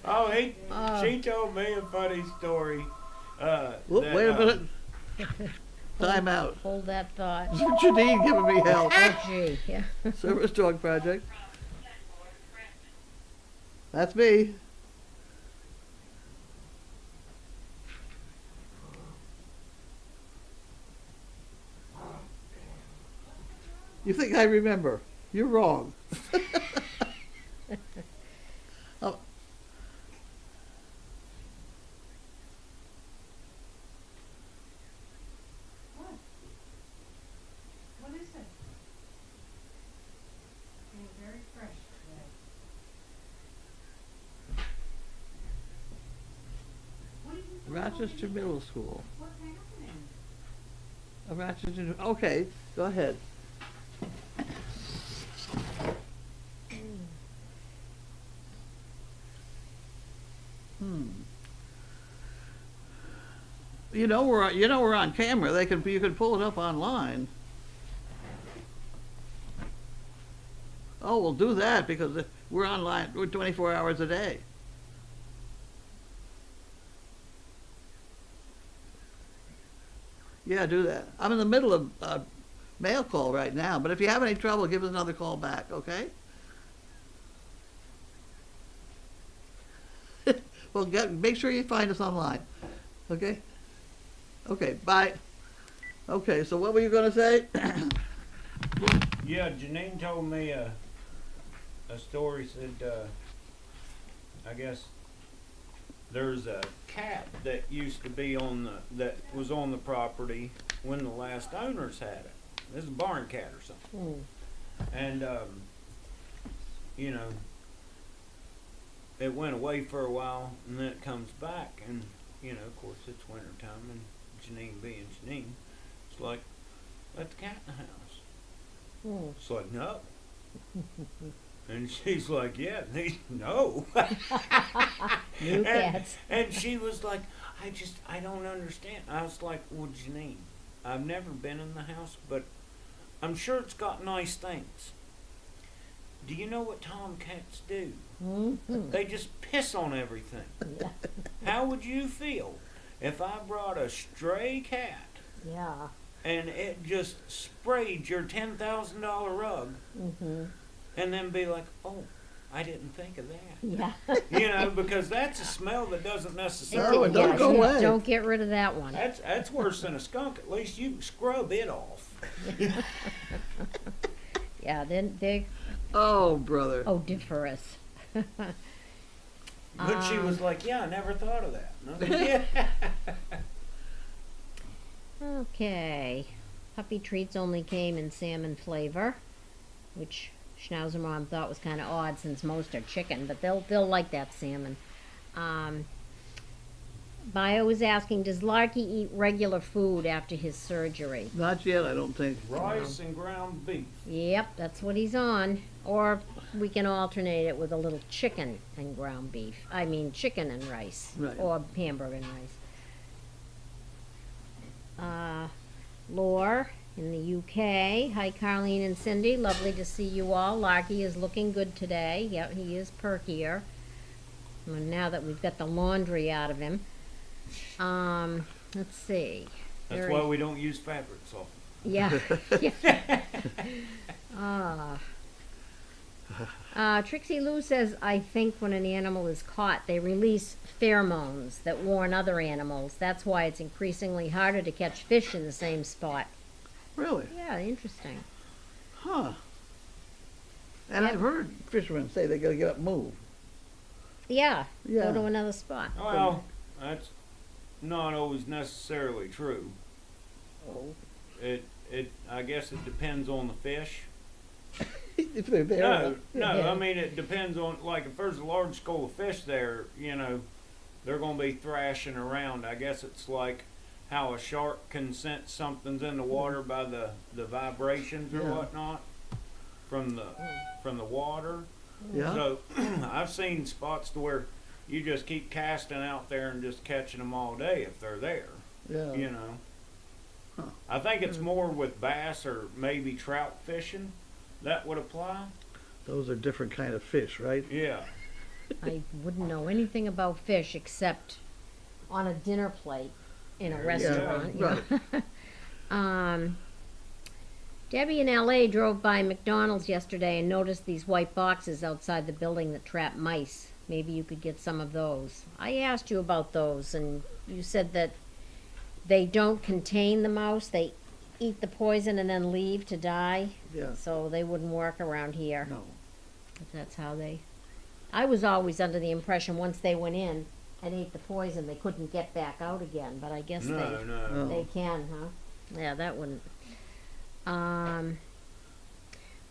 Oh, Oh. she told me a funny story. Whoop, that, wait a minute. Time out. Hold that thought. Janine giving me help. Oh, gee. Yeah. Service Dog Project. That's me. You think I remember? You're wrong. Oh, What is it? Being very fresh today. What are you doing? Rochester Middle School. What's happening? Rochester. Okay, go ahead. You know we're on camera. You can pull it up online. Oh, we'll do that because we're online. We're 24 hours a day. Yeah, do that. I'm in the middle of a mail call right now, but if you have any trouble, give us another call back, okay? Well, make sure you find us online, okay? Okay, bye. Okay, so what were you gonna say? Yeah, Janine told me a story. Said, I guess there's a cat that used to be that was on the property when the last owners had it. This is a barn cat or something. And you know, it went away for a while, and then it comes back, and you know, of course, it's winter time, and Janine being Janine, it's like, let the cat in the house. It's like, no. And she's like, yeah, no. New cats. And she was like, I don't understand. I was like, well, Janine, I've never been in the house, but I'm sure it's got nice things. Do you know what tomcats do? They just piss on everything. Yeah. How would you feel if I brought a stray cat Yeah. and it just sprayed your $10,000 rug, Mm-hmm. and then be like, oh, I didn't think of that. Yeah. You know, because that's a smell that doesn't necessarily. No, it don't go away. Don't get rid of that one. That's worse than a skunk. At least you can scrub it off. Yeah, they're Oh, brother. odoriferous. But she was like, yeah, I never thought of that. And I was like, yeah. Okay. Puppy treats only came in salmon flavor, which Schnauzer Mom thought was kind of odd since most are chicken, but they'll like that salmon. Bio was asking, does Larky eat regular food after his surgery? Not yet, I don't think. Rice and ground beef. Yep, that's what he's on. Or we can alternate it with a little chicken and ground beef. I mean, chicken and rice. Right. Or hamburger and rice. Lore in the UK. Hi, Carlene and Cindy. Lovely to see you all. Larky is looking good today. Yep, he is perkier. And now that we've got the laundry out of him. Let's see. That's why we don't use fabric softener. Yeah. Trixie Lou says, I think when an animal is caught, they release pheromones that warn other animals. That's why it's increasingly harder to catch fish in the same spot. Really? Yeah, interesting. Huh. And Yep. I've heard fishermen say they gotta get up and move. Yeah, Yeah. go to another spot. Well, that's not always necessarily true. Oh. I guess it depends on the fish. If they're there. No, Yeah. I mean, it depends on, like, if there's a large school of fish there, you know, they're going to be thrashing around. I guess it's like how a shark can sense something's in the water by the vibrations or Yeah. whatnot from the water. Yeah. So I've seen spots to where you just keep casting out there and just catching them all day if they're there, Yeah. you know. Huh. I think it's more with bass or maybe trout fishing that would apply. Those are different kind of fish, right? Yeah. I wouldn't know anything about fish except on a dinner plate in a There you restaurant. go. you know. Debbie in LA drove by McDonald's yesterday and noticed these white boxes outside the building that trap mice. Maybe you could get some of those. I asked you about those, and you said that they don't contain the mouse. They eat the poison and then leave to die. Yeah. So they wouldn't work around here. No. If that's how they. I was always under the impression once they went in and ate the poison, they couldn't get back out again. But I guess No. No. they can, huh? Yeah, that wouldn't.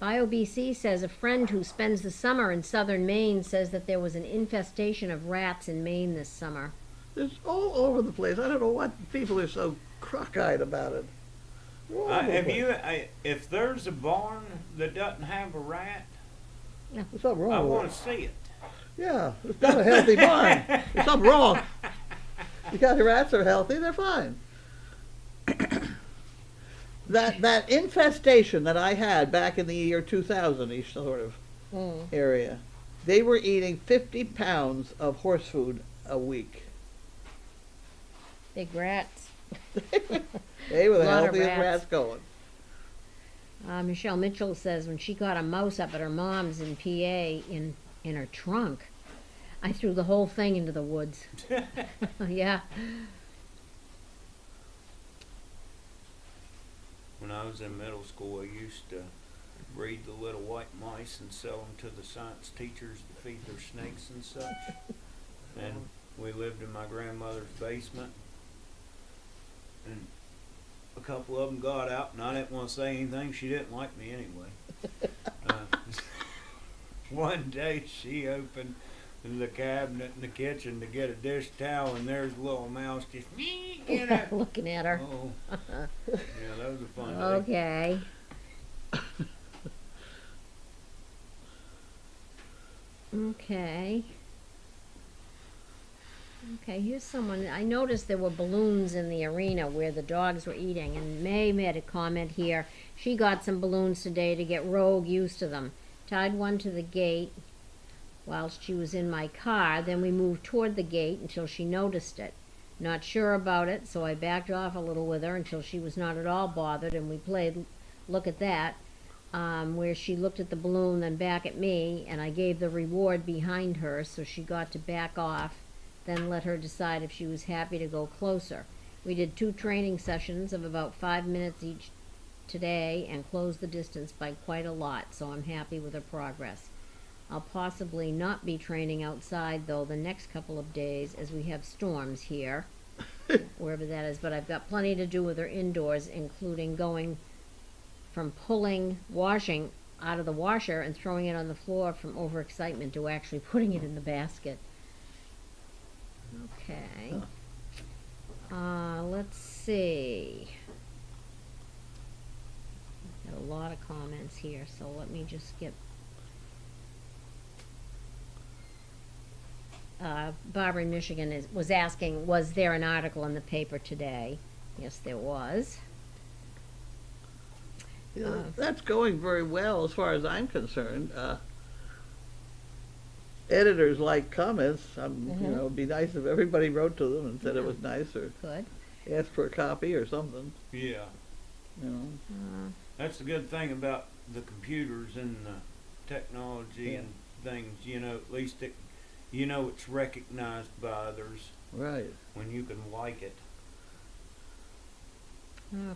BioBC says a friend who spends the summer in southern Maine says that there was an infestation of rats in Maine this summer. It's all over the place. I don't know what people are so crock-eyed about it. All over the place. If there's a barn that doesn't have a rat, There's something I wrong with want it. to see it. Yeah, it's not a healthy barn. There's something wrong. You got your rats are healthy, they're fine. That infestation that I had back in the year 2000-ish sort of area, they were eating 50 pounds of horse food a week. Big rats. They were the Lot of healthiest rats. rats going. Michelle Mitchell says when she got a mouse up at her mom's in PA in her trunk, I threw the whole thing into the woods. Yeah. When I was in middle school, I used to breed the little white mice and sell them to the science teachers to feed their snakes and such. And we lived in my grandmother's basement. And a couple of them got out, and I didn't want to say anything. She didn't like me anyway. One day she opened the cabinet in the kitchen to get a dish towel, and there's a little mouse just, you know. Looking at her. Oh, yeah, that was a fun day. Okay. Okay. Okay, here's someone. I noticed there were balloons in the arena where the dogs were eating, and May made a comment here. She got some balloons today to get Rogue used to them. Tied one to the gate whilst she was in my car, then we moved toward the gate until she noticed it. Not sure about it, so I backed off a little with her until she was not at all bothered, and we played look at that, where she looked at the balloon, then back at me, and I gave the reward behind her, so she got to back off, then let her decide if she was happy to go closer. We did 2 training sessions of about 5 minutes each today and closed the distance by quite a lot, so I'm happy with her progress. I'll possibly not be training outside, though, the next couple of days, as we have storms here, wherever that is, but I've got plenty to do with her indoors, including going from pulling washing out of the washer and throwing it on the floor from overexcitement to actually putting it in the basket. Okay. Let's see. Got a lot of comments here, so let me just get. Barbara in Michigan was asking, was there an article in the paper today? Yes, there was. Yeah, that's going very well as far as I'm concerned. Editors like comments. You know, it'd be nice if everybody wrote to them and said it was nice, or Good. asked for a copy or something. Yeah. You know. That's the good thing about the computers and the technology and things, you know, at least it's recognized by others Right. when you can like it.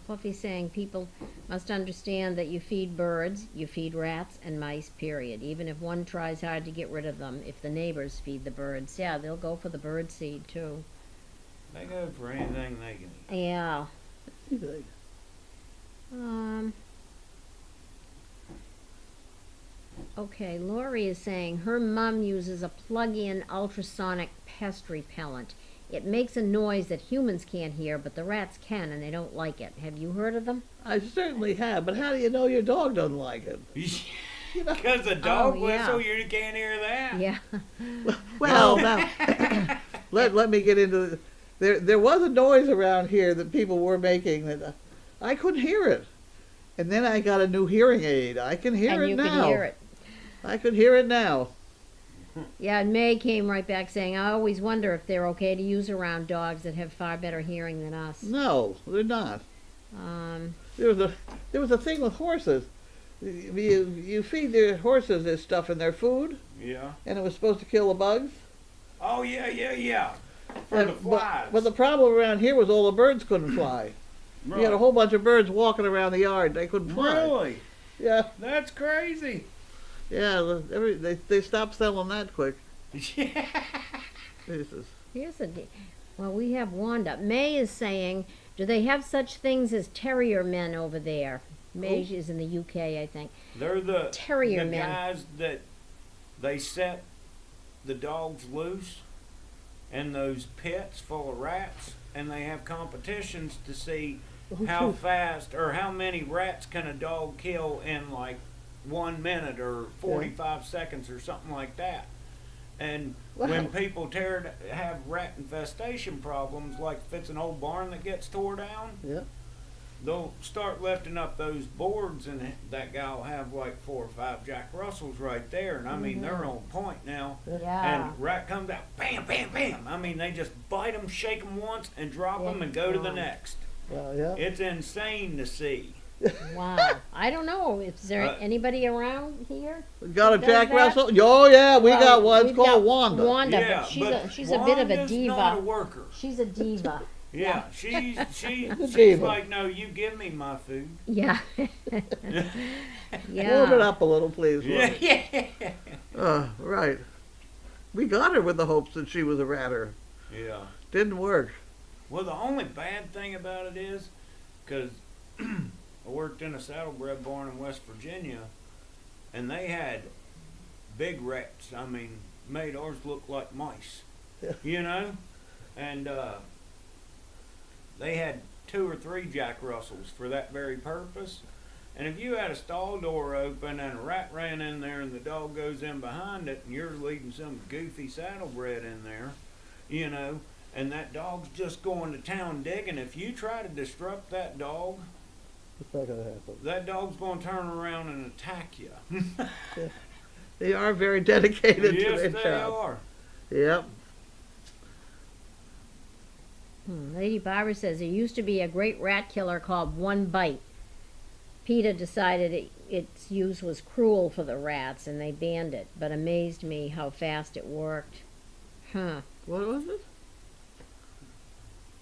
Fluffy's saying people must understand that you feed birds, you feed rats and mice, period. Even if one tries hard to get rid of them, if the neighbors feed the birds. Yeah, they'll go for the bird seed too. They go for anything they can eat. Yeah. Like, Okay, Lori is saying her mom uses a plug-in ultrasonic pest repellent. It makes a noise that humans can't hear, but the rats can, and they don't like it. Have you heard of them? I certainly have, but how do you know your dog doesn't like it? Because a dog Oh, yeah. whistle, you can't hear that. Yeah. Well, now let me get into there was a noise around here that people were making that I couldn't hear it, and then I got a new hearing aid. I can hear And it you now. can hear it. I could hear it now. Yeah, and May came right back saying, I always wonder if they're okay to use around dogs that have far better hearing than us. No, they're not. Um, There was a thing with horses. You feed the horses this stuff in their food, Yeah. and it was supposed to kill the bugs. Oh, yeah. For the flies. But the problem around here was all the birds couldn't fly. You had a whole bunch of birds walking around the yard. They couldn't fly. Really? Yeah, That's crazy. yeah. They stopped selling that quick. Yeah. Jesus. here's well, we have Wanda. May is saying, do they have such things as terrier men over there? May is in the UK, I think. They're the Terrier the men. guys that they set the dogs loose in those pits full of rats, and they have competitions to see how fast or how many rats can a dog kill in like 1 minute or 45 seconds or something like that. And when people have rat infestation problems, like if it's an old barn that gets tore down, Yeah. they'll start lifting up those boards, and that guy will have like 4 or 5 Jack Russells right there, and I mean they're on point now. Yeah. And rat comes out, bam, bam, bam. I mean they just bite them, shake them once, and drop Yeah, them, and go to the gone. next. Well, yeah. It's insane to see. Wow. I don't know. Is there Uh, anybody around here? We got a Does Jack that? Russell. Oh yeah, we Well, got one. It's we've called got Wanda. Wanda, Yeah, but she's but a bit of a Wanda's diva. not a worker. She's a diva. Yeah, she's diva. like, no, you give me my food. Yeah. Warm it Yeah. up a little, please. Yeah, Wanda. yeah. Right. We got her with the hopes that she was a ratter. Yeah. Didn't work. Well, the only bad thing about it is, because I worked in a saddlebred barn in West Virginia, and they had big rats. I mean, made ours look like mice, you know? And they had 2 or 3 Jack Russells for that very purpose. And if you had a stall door open and a rat ran in there and the dog goes in behind it and you're leading some goofy saddlebred in there, you know, and that dog's just going to town digging, if you try to disrupt that dog, It's not gonna happen. that dog's going to turn around and attack you. They are very dedicated to Yes, their they job. are. Yep. Lady Barbara says there used to be a great rat killer called One Bite. PETA decided its use was cruel for the rats and they banned it, but amazed me how fast it worked. Huh. What was it?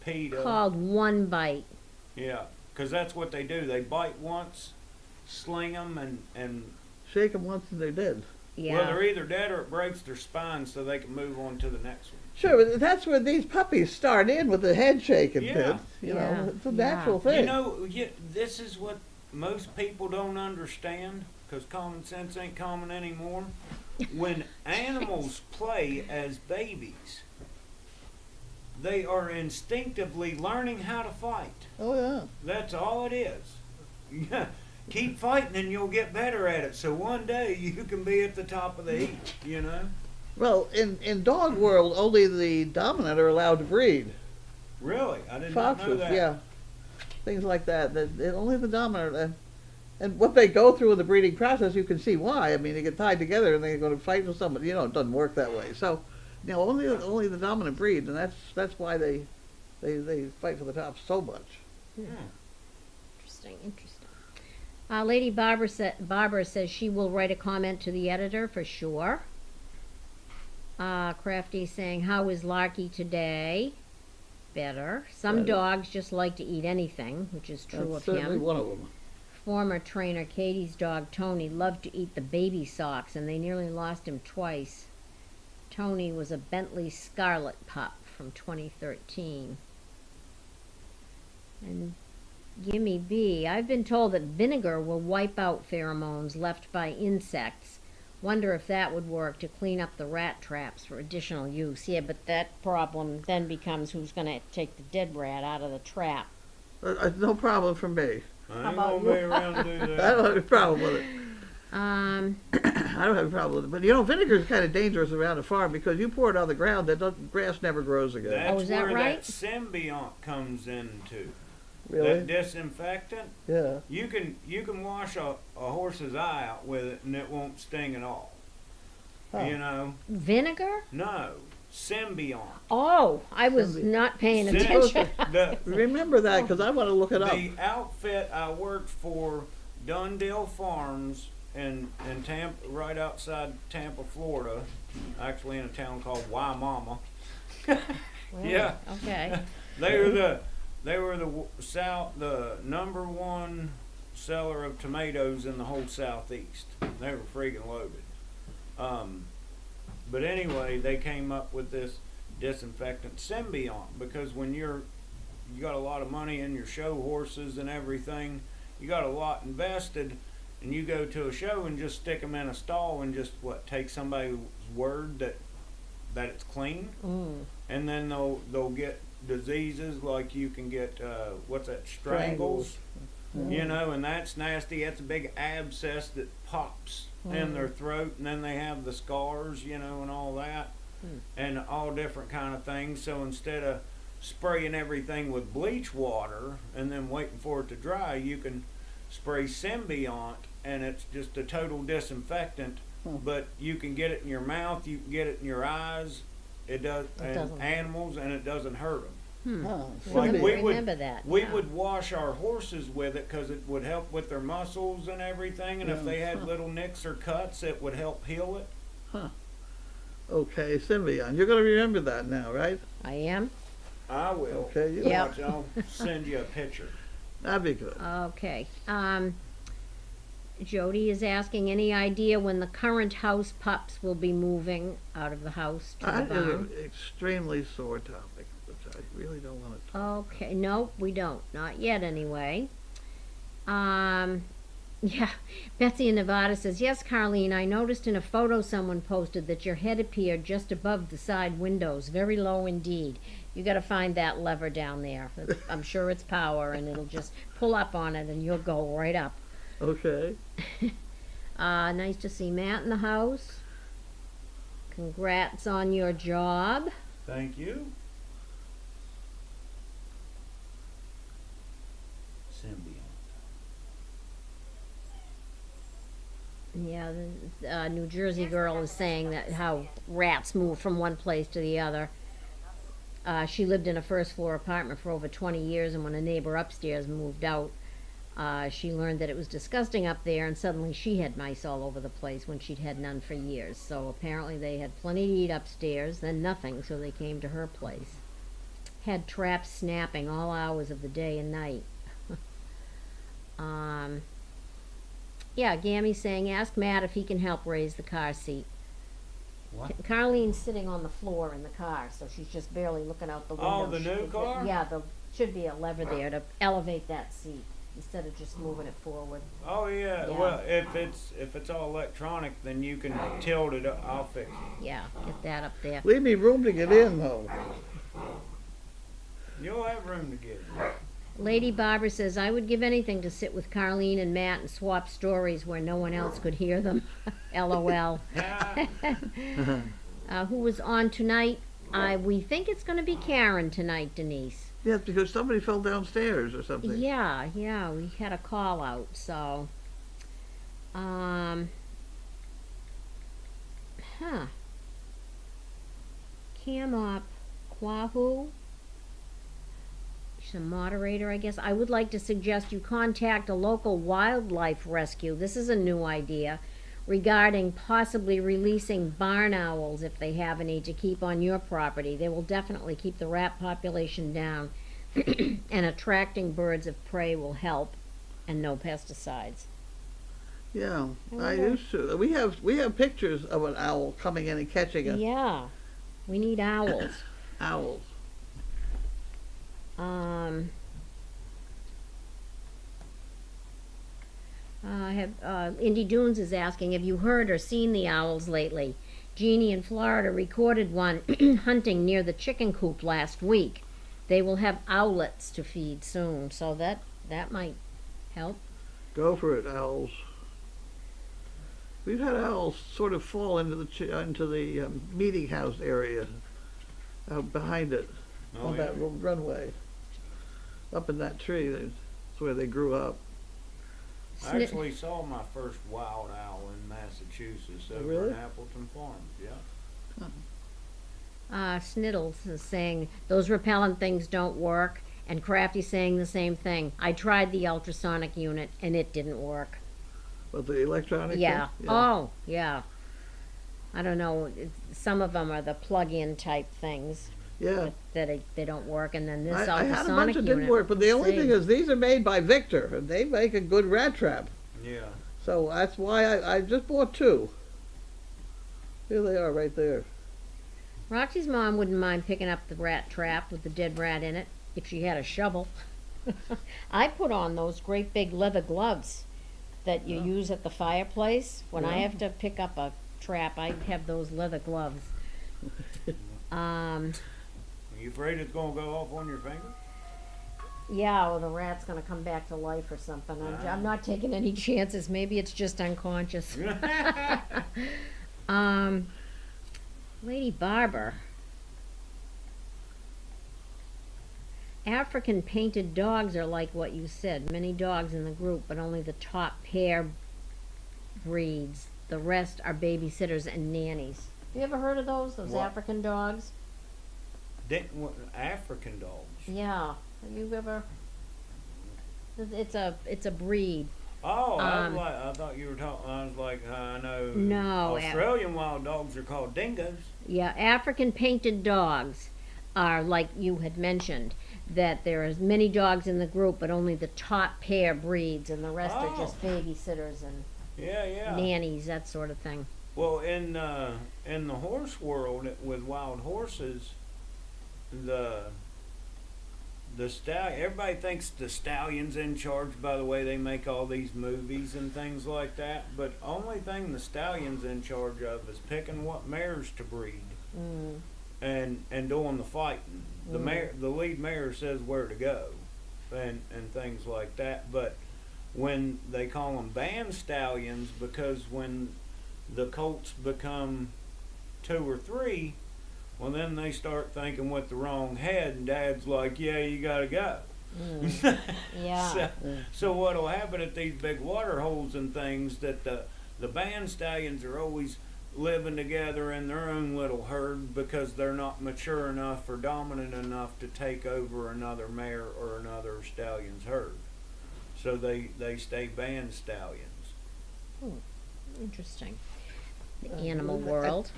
PETA. Called One Bite. Yeah, because that's what they do. They bite once, sling them, and Shake them once and they're dead. Yeah. well, they're either dead or it breaks their spine so they can move on to the next one. Sure, but that's where these puppies start in with the head shaking. Yeah. Kids. You Yeah. know, it's a Yeah. natural thing. You know, this is what most people don't understand, because common sense ain't common anymore. When animals play as babies, they are instinctively learning how to fight. Oh yeah. That's all it is. Yeah. Keep fighting and you'll get better at it. So one day you can be at the top of the heap, you know? Well, in dog world, only the dominant are allowed to breed. Really? I did not know Foxes, that. yeah, things like that. Only the dominant, and what they go through in the breeding process, you can see why. I mean, they get tied together and they're going to fight with somebody. You know, it doesn't work that way. So, you know, only the dominant breeds, and that's why they fight for the top so much. Interesting. Lady Barbara says she will write a comment to the editor for sure. Crafty saying, how is Larky today? Better. Some Better. dogs just like to eat anything, which is true That's of certainly him. one of them. Former trainer Katie's dog Tony loved to eat the baby socks, and they nearly lost him twice. Tony was a Bentley Scarlet pup from 2013. And Gimme B, I've been told that vinegar will wipe out pheromones left by insects. Wonder if that would work to clean up the rat traps for additional use. Yeah, but that problem then becomes who's going to take the dead rat out of the trap. No problem for me. I ain't about gonna be around to do I that. don't have a problem with it. Um, I don't have a problem with it. But you know, vinegar is kind of dangerous around a farm because you pour it on the ground, grass never grows again. That's is that where right? that symbiont comes into. Really? That disinfectant. Yeah. You can wash a horse's eye out with it and it won't sting at all. Huh. You know? vinegar? No. Symbiont. Oh, I was Symbiont. not paying Sym- attention. the, Remember that because I want to look it up. the outfit I worked for, Dundale Farms in Tampa, right outside Tampa, Florida, actually in a town called Waimama. Yeah. Okay. They were the number one seller of tomatoes in the whole southeast. They were freaking loaded. But anyway, they came up with this disinfectant symbiont because when you got a lot of money in your show horses and everything, you got a lot invested, and you go to a show and just stick them in a stall and just take somebody's word that it's clean, and then they'll get diseases like you can get what's that, strangles. You know, and that's nasty. That's a big abscess that pops in their throat, and then they have the scars, you know, and all that, and all different kind of things. So instead of spraying everything with bleach water and then waiting for it to dry, you can spray symbiont, and it's just a total disinfectant. But you can get it in your mouth, you can get it in your eyes. It doesn't. animals, and it doesn't hurt them. Huh. Like Symbiont. we Remember that. We yeah. would wash our horses with it because it would help with their muscles and everything. And if Yeah. they had little nicks or cuts, it would help heal it. Okay, Symbiont. You're going to remember that now, right? I am. I will. Okay, you Yeah. Watch, I'll send you a picture. That'd be good. Okay. Jody is asking any idea when the current house pups will be moving out of the house to the That is barn? an extremely sore topic, which I really don't want to talk Okay, no, we don't. Not yet, anyway. Yeah, Betsy in Nevada says, yes, Carlene, I noticed in a photo someone posted that your head appeared just above the side windows, very low indeed. You got to find that lever down there. I'm sure it's power, and it'll just pull up on it, and you'll go right up. Okay. Nice to see Matt in the house. Congrats on your job. Thank you. Symbiont. Yeah, the New Jersey girl is saying that how rats move from one place to the other. She lived in a first floor apartment for over 20 years, and when a neighbor upstairs moved out, she learned that it was disgusting up there, and suddenly she had mice all over the place when she'd had none for years. So apparently they had plenty to eat upstairs, then nothing, so they came to her place. Had traps snapping all hours of the day and night. Yeah, Gammy's saying, ask Matt if he can help raise the car seat. What? Carlene's sitting on the floor in the car, so she's just barely looking out the window. Oh, the new car? Yeah, there should be a lever there to elevate that seat instead of just moving it forward. Oh yeah. Yeah. Well, if it's all electronic, then you can tilt it up. I'll fix it. Yeah, get that up there. Leave me room to get in, though. You'll have room to get it. Lady Barbara says, I would give anything to sit with Carlene and Matt and swap stories where no one else could hear them. LOL. Who was on tonight? We think it's going to be Karen tonight, Denise. Yes, because somebody fell downstairs or something. Yeah, we had a call out, so. Cam up, Quahu. She's a moderator, I guess. I would like to suggest you contact a local wildlife rescue. This is a new idea regarding possibly releasing barn owls, if they have any, to keep on your property. They will definitely keep the rat population down, and attracting birds of prey will help, and no pesticides. Yeah, I wonder- used to. We have pictures of an owl coming in and catching a Yeah, we need owls. owls. Indy Dunes is asking, have you heard or seen the owls lately? Jeannie in Florida recorded one hunting near the chicken coop last week. They will have owlets to feed soon, so that might help. Go for it, owls. We've had owls sort of fall into the meeting house area out behind it Oh, on that yeah. runway. Up in that tree, that's where they grew up. I actually saw my first wild owl in Massachusetts over Really? in Appleton Farms. Yeah. Sniddles is saying those repellent things don't work, and Crafty's saying the same thing. I tried the ultrasonic unit and it didn't work. But the electronic Yeah. thing? Oh, yeah. I don't know. Some of them are the plug-in type things Yeah. that they don't work, and then this I had a bunch ultrasonic that unit. didn't work, but the only same. thing is these are made by Victor, and they make a good rat trap. Yeah. So that's why I just bought two. Here they are right there. Roxy's mom wouldn't mind picking up the rat trap with the dead rat in it if she had a shovel. I put on those great big leather gloves that you use at the fireplace. When I Yeah. have to pick up a trap, I have those leather gloves. Are you afraid it's gonna go off on your finger? Yeah, or the rat's gonna come back to life or something. I'm not taking any chances. Maybe it's just unconscious. Lady Barber. African painted dogs are like what you said. Many dogs in the group, but only the top pair breeds. The rest are babysitters and nannies. You ever heard of those? Those What? African dogs? African dogs. Yeah. Have you ever? It's a breed. Oh, Um, I thought you were talking. I was like, I know. No, Australian wild dogs are called dingoes. Yeah, African painted dogs are like you had mentioned, that there are many dogs in the group, but only the top pair breeds, and the rest are just babysitters and Yeah. nannies, that sort of thing. Well, in the horse world with wild horses, everybody thinks the stallion's in charge by the way they make all these movies and things like that. But only thing the stallion's in charge of is picking what mares to breed Mm. and doing the fighting. The lead mare says where to go and things like that. But when they call them band stallions, because when the colts become 2 or 3, well, then they start thinking with the wrong head, and Dad's like, yeah, you gotta go. Mm. Yeah. So what'll happen at these big water holes and things, that the band stallions are always living together in their own little herd because they're not mature enough or dominant enough to take over another mare or another stallion's herd. So they stay band stallions. Interesting. The Uh, animal well, world.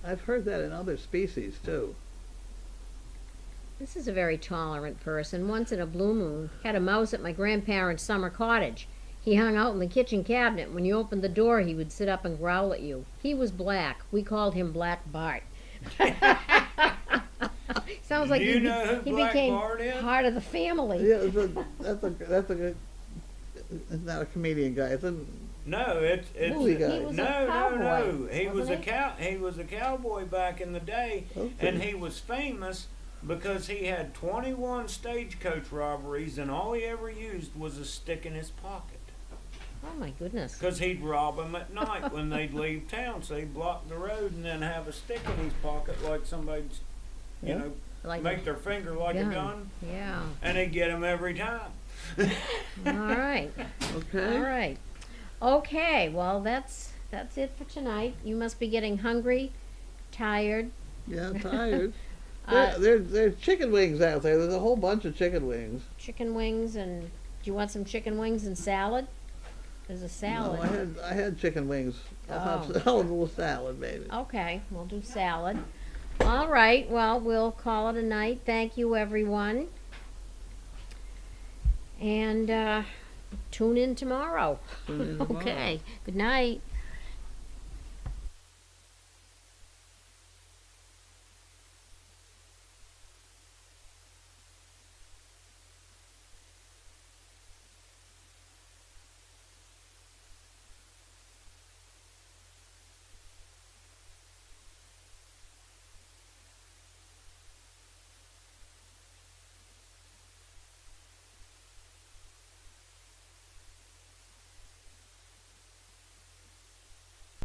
I've heard that in other species too. This is a very tolerant person. Once in a blue moon, had a mouse at my grandparents' summer cottage. He hung out in the kitchen cabinet. When you opened the door, he would sit up and growl at you. He was black. We called him Black Bart. Sounds like Do you know who he Black became Bart is? part of the family. Yeah, that's a good. It's not a comedian guy. It's a No, it's Movie guy. He was a no. cowboy, He was wasn't he was a cowboy back in the day, okay. and he was famous because he had 21 stagecoach robberies, and all he ever used was a stick in his pocket. Oh my goodness. Because he'd rob them at night when they'd leave town, so he'd block the road and then have a stick in his pocket like somebody's, you Yeah. know, Like make their finger like a gun, Yeah. and he'd get them every time. All right. Okay. All right. Okay. Well, that's it for tonight. You must be getting hungry, tired. Yeah, I'm tired. Uh, There's chicken wings out there. There's a whole bunch of chicken wings. Chicken wings, and do you want some chicken wings and salad? There's a salad. No, I had chicken wings. I'll have Oh. a little salad, maybe. Okay, we'll do salad. All right, well, we'll call it a night. Thank you, everyone. And tune in tomorrow. Tune in tomorrow. Okay, good night.